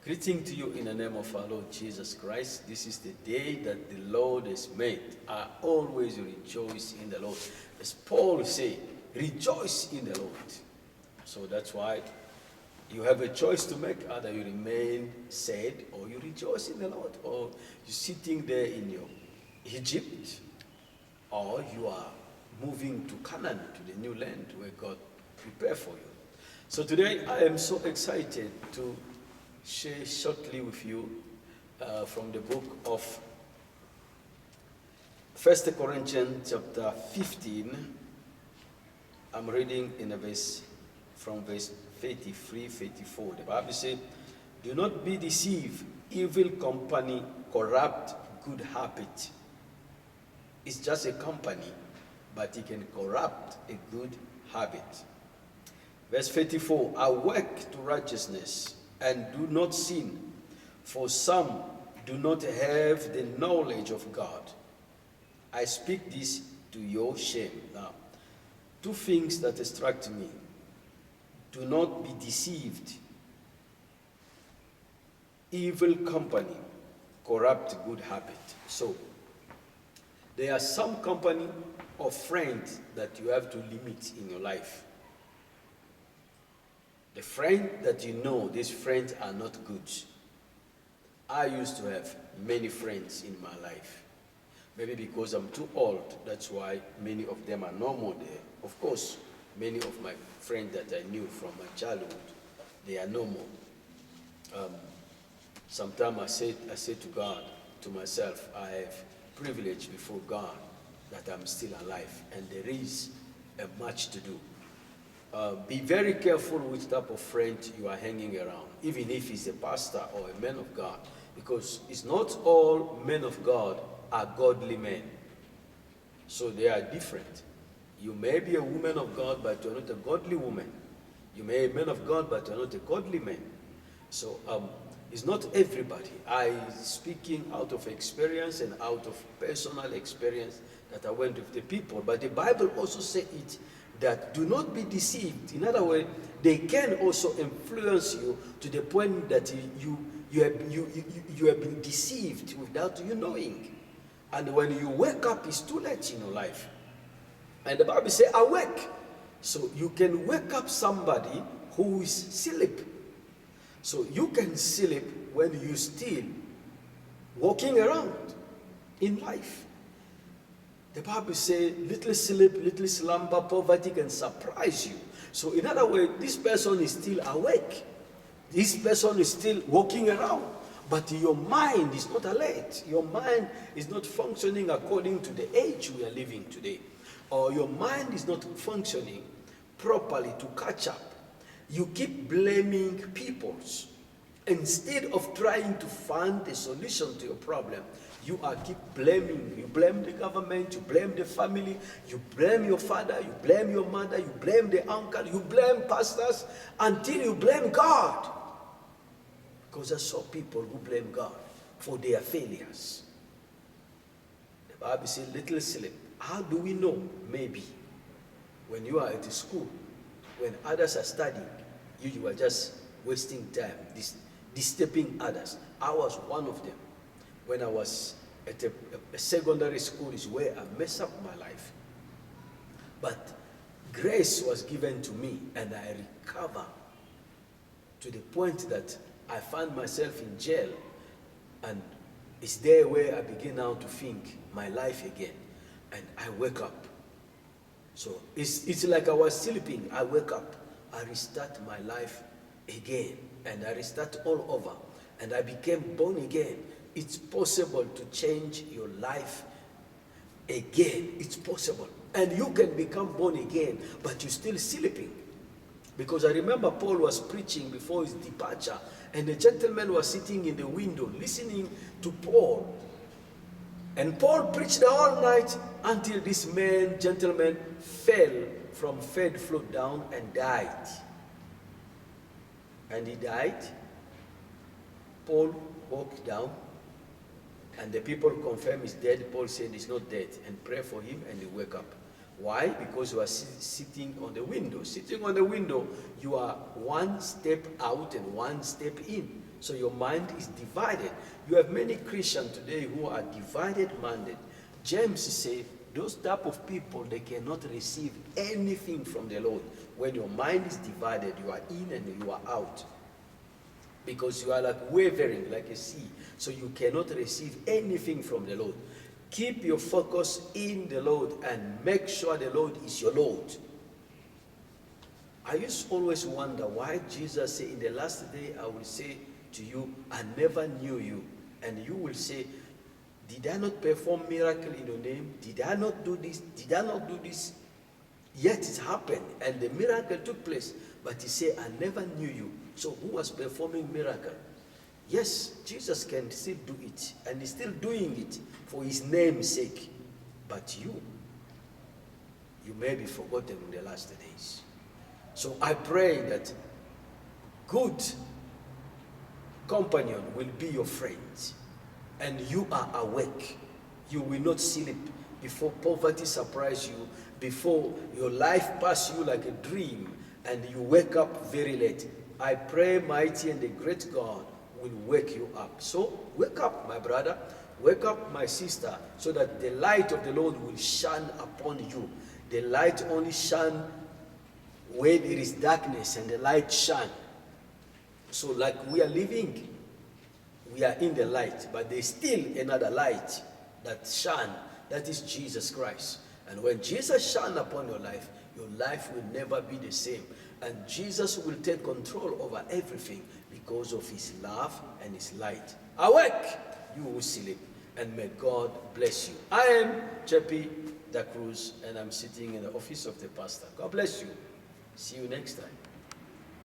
Greeting to you in the name of our Lord Jesus Christ. This is the day that the Lord has made. I always rejoice in the Lord. As Paul said, rejoice in the Lord. So that's why you have a choice to make. Either you remain sad or you rejoice in the Lord. Or you're sitting there in your Egypt, or you are moving to Canaan, to the new land where God prepared for you. So today I am so excited to share shortly with you from the book of 1 Corinthians chapter 15. I'm reading in a verse from verse 33, 34. The Bible says, do not be deceived, evil company corrupt good habit. It's just a company, but it can corrupt a good habit. Verse 34, I work to righteousness and do not sin, for some do not have the knowledge of God. I speak this to your shame. Now, two things that distract me. Do not be deceived. Evil company corrupt good habit. So, there are some company or friends that you have to limit in your life. The friend that you know, these friends are not good. I used to have many friends in my life. Maybe because I'm too old, that's why many of them are no more there. Of course, many of my friends that I knew from my childhood, they are no more. Sometimes I say to God, to myself, I have privilege before God that I'm still alive, and there is much to do. Be very careful which type of friend you are hanging around, even if he's a pastor or a man of God, because it's not all men of God are godly men. So they are different. You may be a woman of God, but you're not a godly woman. You may be a man of God, but you're not a godly man. So it's not everybody. Speaking out of experience and out of personal experience that I went with the people. But the Bible also says it, that do not be deceived. In other words, they can also influence you to the point that you have been deceived without you knowing. And when you wake up, it's too late in your life. And the Bible says, awake. So you can wake up somebody who is asleep. So you can sleep when you're still walking around in life. The Bible says, little sleep, little slumber, poverty can surprise you. So in other words, this person is still awake. This person is still walking around. But your mind is not alert. Your mind is not functioning according to the age we are living today. Or your mind is not functioning properly to catch up. You keep blaming people. Instead of trying to find a solution to your problem, you are keep blaming. You blame the government, you blame the family, you blame your father, you blame your mother, you blame the uncle, you blame pastors, until you blame God. Because I saw people who blame God for their failures. The Bible says, little sleep. How do we know? Maybe when you are at the school, when others are studying, you are just wasting time, disturbing others. I was one of them. When I was at a secondary school is where I messed up my life. But grace was given to me, and I recovered to the point that I found myself in jail, and it's there where I begin now to think my life again, and I wake up. So it's like I was sleeping. I wake up, I restart my life again, and I restart all over, and I became born again. It's possible to change your life again. It's possible. And you can become born again, but you're still sleeping. Because I remember Paul was preaching before his departure, and the gentleman was sitting in the window listening to Paul. And Paul preached the whole night until this gentleman fell from third floor down and died. And he died. Paul walked down, and the people confirmed he's dead. Paul said he's not dead, and pray for him, and he wake up. Why? Because you are sitting on the window. Sitting on the window, you are one step out and one step in. So your mind is divided. You have many Christians today who are divided-minded. James says, those type of people, they cannot receive anything from the Lord. When your mind is divided, you are in and you are out. Because you are like wavering, like a sea. So you cannot receive anything from the Lord. Keep your focus in the Lord and make sure the Lord is your Lord. I used to always wonder why Jesus said, in the last day I will say to you, I never knew you. And you will say, did I not perform miracle in your name? Did I not do this? Did I not do this? Yet it happened and the miracle took place. But he said, I never knew you. So who was performing miracle? Yes, Jesus can still do it. And he's still doing it for his name's sake. But you may be forgotten in the last days. So I pray that good companion will be your friend. And you are awake. You will not sleep before poverty surprise you, before your life pass you like a dream, and you wake up very late. I pray mighty and the great God will wake you up. So wake up, my brother. Wake up, my sister, so that the light of the Lord will shine upon you. The light only shine when there is darkness, and the light shine. So like we are living, we are in the light, but there's still another light that shine. That is Jesus Christ. And when Jesus shine upon your life will never be the same. And Jesus will take control over everything because of his love and his light. Awake, you will sleep, and may God bless you. I am JP Da Cruz, and I'm sitting in the office of the pastor. God bless you. See you next time.